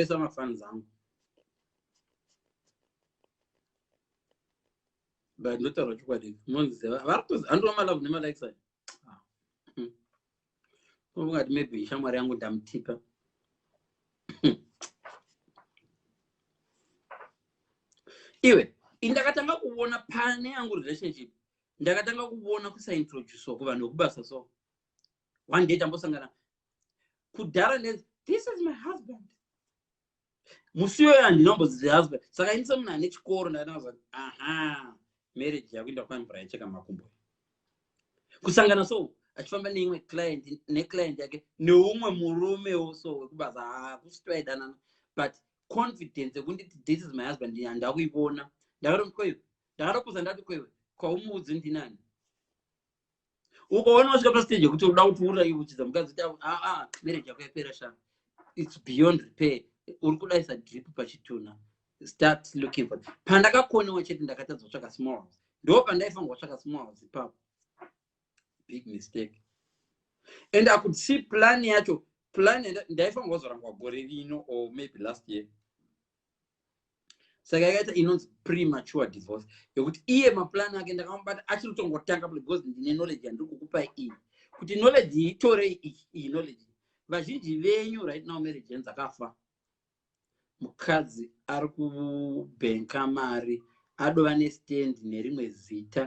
pesa mafans zangu but ndotaura chokwadi monzi varikutoziva nemalikes ayo ungati maybe shamwari yangu ndamutipa iwe indakatanga kuona pane yangu relationship ndakatanga kuona kusaintroducewa kuvanhu vekubasa so one day tambosangana kudhara this is my husband musiyo yandinombozizi husband saka ini semunhu ane chikoro ndakatanga aha marriage yakuinda kwanvura yacheka makumbo kusangana so achifamba neimwe client neclient yake neumwe murumewo so wekubasa hakusitwaidanana but confidence yekunditi this is my husband ndakuivona ndakatokuza ndati kwewe kwaumuudzi ndinani ukaona wasvika pastage yekuti uda kuti uraiuchidza mukadzi kuti marriage yako yapera sha it's beyond repair uri kudaisa drip pachituna start looking for pandakakonewa chete ndakatadza kutsvaka small house ndo pandaifanirwa kutsvaka small house ipapo big mistake and I could see plan yacho ndaifanirwa kuzorangwa gore rino or maybe last year saka yakaita inonzi premature divorce yokuti iye maplan ake ndakamubata achiri kutongotanga because ndine knowledge yandiri kukupa iyi kuti knowledge itorei iyi knowledge vazhinji venyu right now marriage yenzi akafa mukadzi ari kubhenka mari adova nestand nerimwe zita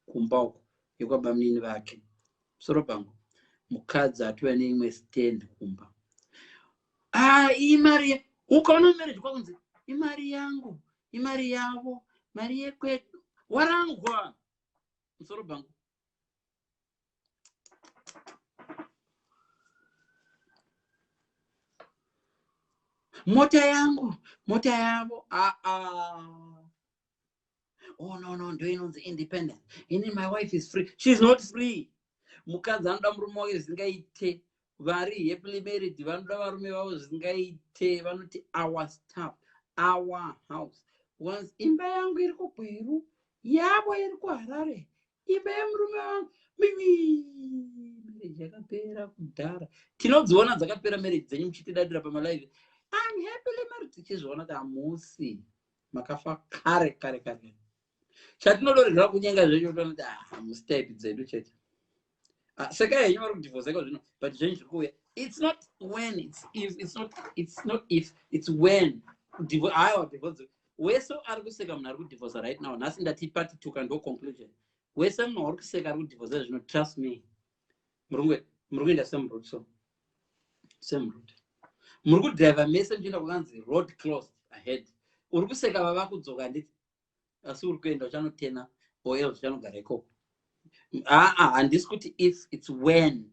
kumba uko yekwabamunini vake soro pangu mukadzi atova neimwe stand kumba iyi mari ukaona marriage kwakunzi imari yangu imari yavo mari yekwedu warangwa musoro bangu mota yangu mota yavo oh no ndo inonzi independent ini my wife is free. She's not free. Mukadzi anoda murume wake zvingaite vari happily married vanoda varume vavo zvingaite vanoti our stuff our house once imba yangu iri kuBweru yavo iri kuHarare imba yemurume wangu marriage yakapera kudhara tinodziona dzakapera marriage dzenyu muchitidadira pamalaive I'm happily married tichizviona kuti hamusi makafa kare chatinodorera kunyenga zvenyu tonoti hamusi type dzedu chete saka yenyu vari kudivorceka zvino but zvenyu zviri kuuya it's not when it's if it's not if it's when haiwa divorce wese ari kuseka munhu ari kudivorce right now nhasi ndati part 2 kando conclusion wese munhu ari kuseka ari kudivorce zvino trust me muri kuenda semroad so semroad muri kudriver mese muchienda kukanzi road closed ahead uri kuseka vava kudzoka nditi asi uri kuenda uchanotena oil uchanogara ikoko handisi kuti if it's when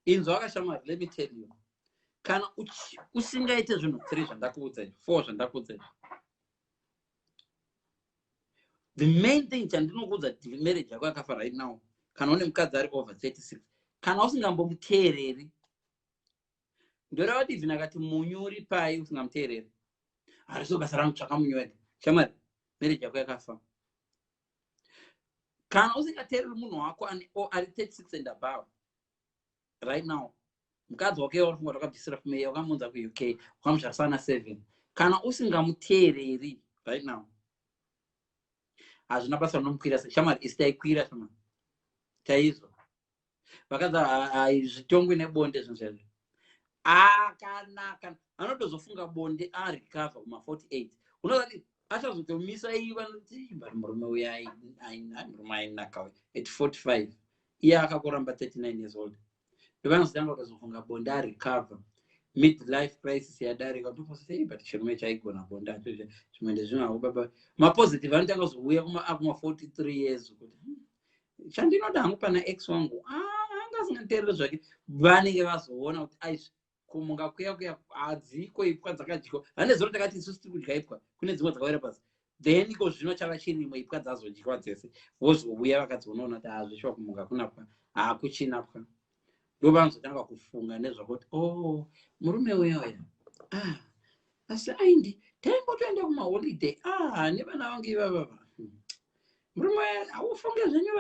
inzwa wakashamwari let me tell you kana usingaite zvinhu 3 zvandakuudza 4 zvandakuudza the main thing chandinokuudza kuti marriage yako yakafa right now kana une mukadzi ari over 36 kana usingambomuteereri ndoreva kuti even akati munyuri pai usingamuteereri hariso basa rangu tsvaka munyori shamwari marriage yako yakafa kana usingateereri munhu wako ari 36 and above right now mukadzi wake wafunga wakabvisira fumeya wakamunza kuuk wakamusharisana 7 kana usingamuteereri right now hazvina basa rinomukwira shamwari isi taikwira shamwari taizwa vakadzi zvitongwe nebonde zvinhu zvezvo akanaka anotozofunga bonde arecover kuma 48 unozati achazotomisa ivanoti murume uya murume ainaka at 45 iye akakoramba 39 years old vanozotanga kuzofunga bonde arecover midlife crisis yadarika topasei but chirume chaigona bonde acho zvimwe ndezvino baba mapositive anotanga kuzouya kuma 43 years kuti chandinoda hangu pana ex wangu angasingateerere zvake vanenge vazoona kuti aizvi kumunga kuya hadziko ipwa dzakadyiwa hanezoro takati isusu tiri kudya ipwa kune dzimwe dzakawira pasi then iko zvino chava chirimwe ipwa dzazodyiwa dzese vozouya vakadzonoona kuti hazvishuwa kumunga kunapwa hakuchinapwa ndo vanozotanga kufunga nezvakuti murume uya asi aindi taimbotoenda kumaholiday nevana vangu ivavava murume uya haufunge zvenyu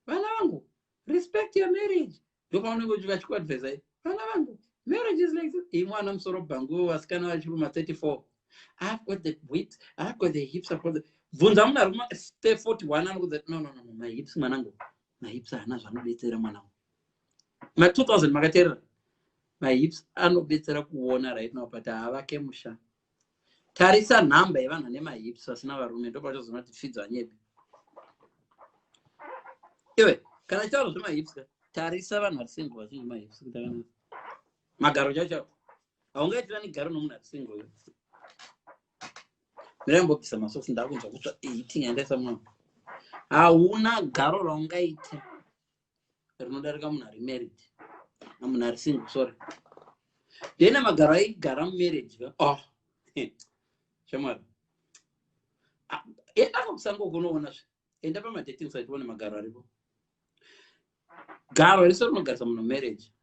vana vangu respect your marriage ndo paunenge uchivachikuadvisa vana vangu Marriage is like this. Imwana msoro bangu wasikana wachiruma 34. I've got the width, I've got the hips, I've got the Vunza muna ruma stay 41 and no, my hips manango. My hips hana zvanobetsera mwanangu. Ma 2000 makatera. My hips anobetsera kuona right now but havake musha. Tarisa nhamba yevanhu vane mahips vasina varume ndopachazoona kuti fidza nyepi. Iwe kana chitaura zvemahips tarisa vanhu vari single vazhinji mahips kuti akanaka. Magaro chacho haungaitira ni garo nomunhu ari single yo. Mirambobvisa masoksi ndakunzwa kutsva eating andaisa mwana. Hauna garo raungaita rinodarika munhu ari married namunhu ari single sorry. Ndena magaro aigara mumarriage oh shamwari. Enda kusango kunoona zve. Enda pamadating site uone magaro aripo. Garo riso rinogarisa munhu marriage.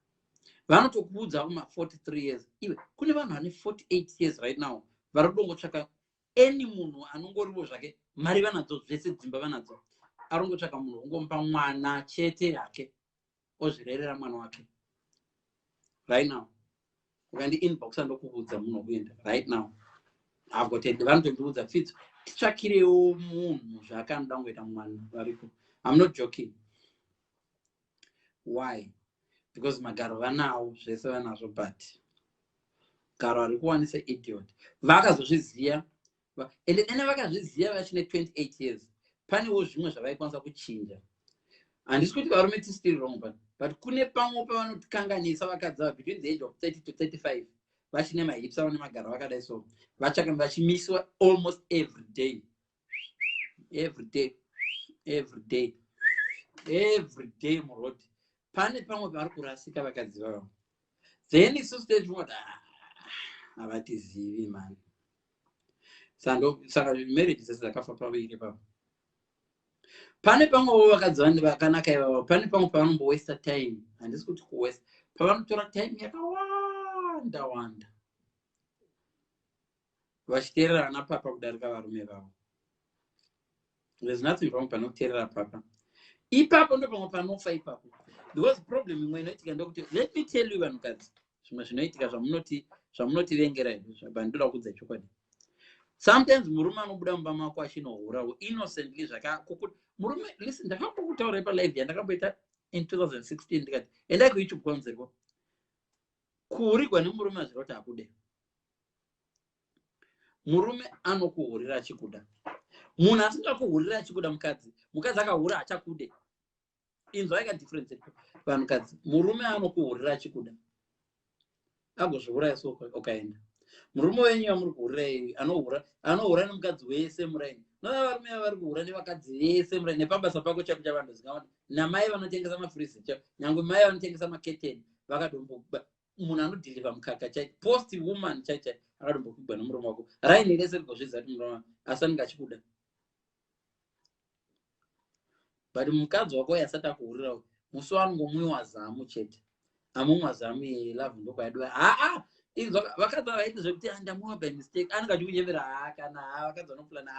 Vanotokuudza kuma 43 years. Iwe kune vanhu vane 48 years right now. Vari kudongotsvaka any munhu anongoriwo zvake mari vanadzo zvese dzimba vanadzo. Arongotsvaka munhu ungomupa mwana chete yake ozvirerera mwana wake. Right now. Ukandi inbox andokuudza munhu kuenda right now. I've got it. Vanotondiudza fits. Titsvakirewo munhu zvakanoda kungoita mwana varipo. I'm not joking. Why? Because magaro vanawo zvese vanazvo but garo ari kuwanisa idiot. Vakazozviziva ende vakazviziva vachine 28 years. Panewo zvimwe zvavaikwanisa kuchinja. Handisi kuti varume tisiri wrong but kune pamwe pavanotikanganisa vakadzi between the age of 30 to 35 vachine mahips avo nemagaro vakadai so vachaka vachimisiwa almost every day muroti. Pane pamwe vari kurasika vakadzi vavo. Then isusu techimoti havatizivi mani. Saka marriage dzese dzakafa paviri papo. Pane pamwewo vakadzi vane vakanaka ivavo. Pane pamwe pavanombowaste time. Handisi kuti kuwaste. Pavanotora time yakawanda vachiteererana papa kudarika varume vavo. There's nothing wrong panoteerera papa. Ipapo ndo pamwe panofa ipapo. Because problem imwe inoitika ndokuti let me tell you vanhukadzi zvimwe zvinoitika zvamunotivengera izvo zvabandoda kuudza chokwadi. Sometimes murume anobuda mumba mako achinohura innocently zvakakukuti murume listen ndakambotaura palive yandakamboita in 2016 ndikati endai kuYouTube kwanzerwa kuhurigwa nemurume hazvira kuti akude. Murume anokuhurira achikuda. Munhu asingakuhurira achikuda mukadzi akahura achakude. Inzwa ika difference vanhukadzi. Murume anokuhurira achikuda agozviuraya so ukaenda. Murume wenyu wamuri kuhurira anohura nemukadzi wese muraini. Nova varume vari kuhura nevakadzi vese muraini. Nepabasa pako chako chavandoziva namai vanotengesa mafrizi chako nyangwe mai vanotengesa maketeni vakadombokuba. Munhu anodhiliva mukaka chaicho post woman chaicho akadombokugwa nomurume wako. Raini rese rigozviziva kuti murume asange achikuda. But mukadzi wako yasati akuhurira musi wanongomwiwa zamu chete. Amumwa zamu yelove ndokwayadiwa. Inzwa vakadzi vaiti zvekuti ndamwiwa by mistake. Anenge achikunyemera kana vakadzi vanopulana.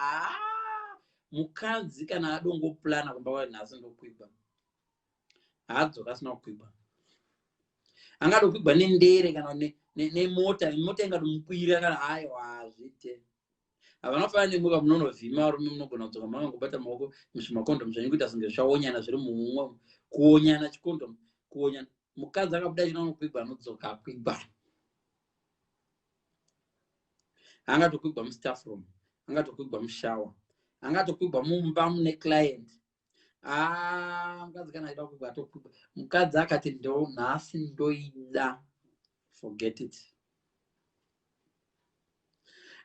Mukadzi kana adongopulana kumba kwake nhasi ndokwigwa. Haadzoka asina kukwigwa. Angadokwigwa nendere kana nemota. Mota ingadomukwira kana haiwa zvite. Havanofanira nemuka munonovhima varume munogona kudzoka makangobata maoko muzvimakondomu zvenyu kuita senge zvaonyana zviri mumwe kuonyana chikondomu kuonyana. Mukadzi akabuda chino anokwigwa anodzoka akwigwa. Angatokwigwa mustaff room, angatokwigwa mushawa, angatokwigwa mumba mune client. Mukadzi kana aida kukwigwa atokwigwa. Mukadzi akati ndo nhasi ndoida forget it.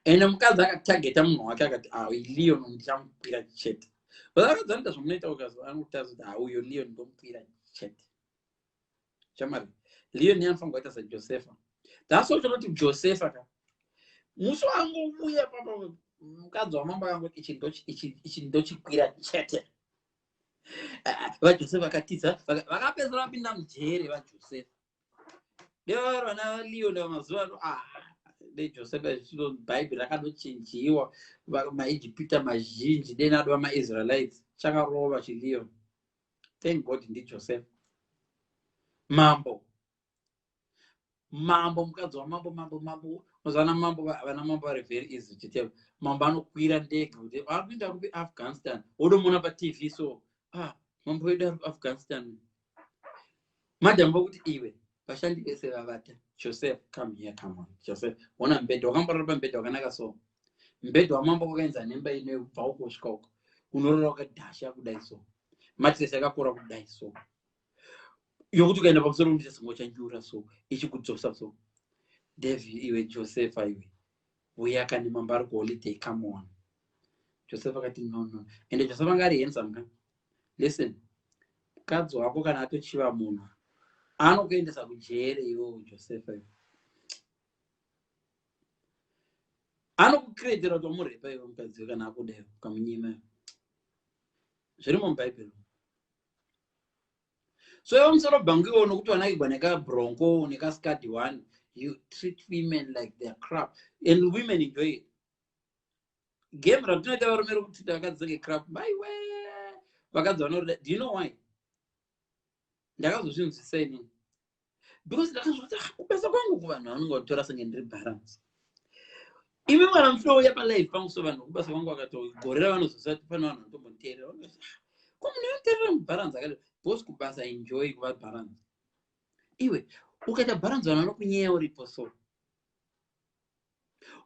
Ene mukadzi akatageta munhu wake akati Leon ndichamukwira chete. Vakadzi vanoita zvomunoita ukazo anokuta uyo Leon ndomukwira chete. Shamari Leon anofanira kuita saJosefa. That's what chinoti Josefa ka. Musi wangobuya papa mukadzi wamamba akangoti ichi ndochikwira chete. VaJosefa vakatiza vakapedzera vapinda mujere vaJosefa. Leo vana Leon vamazuva ano neJosefa zvino Bible rakadochinjiwa maIjipita mazhinji dena adwa maIsraelites chakarova chiliyo. Thank God ndi Joseph mambo mambo mukadzi wamambo mazana mambo vana mambo vari very easy chiteva mambo anokwira ndege kuti akuenda kuafghanistan wodomona patv so mambo wedu ari kuafghanistan madam vokuti iwe vashandi vese vavata Joseph come here come on Joseph ona mbedha wakamborara pambedha wakanaka so mbedha wamambo wakaenza nemba ine ubva ukosvika uko unorora wakadhasha kudai so matiresi akakora kudai so yokuti ukaenda pamusoro muchisingo chanjura so ichikudzosa so David iwe Joseph iwe uyaka nemambo ari kuholiday come on Joseph akati no ende Joseph anga ari handsome ka listen mukadzi wako kana atochiva munhu anokuendesa kujere iwo Joseph iwe anokucredera kuti wamurepa iwe mukadzi kana akudai ukamunyima zviri mubhaibheri so iwe musoro bhangu iwo nokuti wanakigwa nekabronco nekaskadi one you treat women like they're crap and women enjoy it game ratinoita varume rokuti vakadzake crap baiwe vakadzi vanoda do you know why ndakazozvinzwisisa inini because ndakazvoti kubasa kwangu kuvanhu vanonge vatora senge ndiri balance imi mwana muflouya palife pangu so vanhu kubasa kwangu vakatogorera vanozosati pane vanhu vanotomboteerera komunoterera mubalance akati because kubasa enjoy kuva balance iwe ukaita balance vanhu vanokunyeya uripo so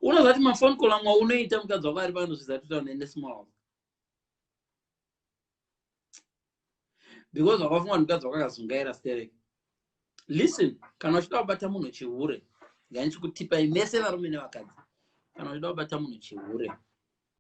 unozati mafoni call amwe unoita mukadzi wako ari panozvizati kuti unoende small because wakafunga mukadzi wako akazungaira stereki listen kana uchida kubata munhu chihure ngani chikutipai mese varume nevakadzi kana uchida kubata munhu chihure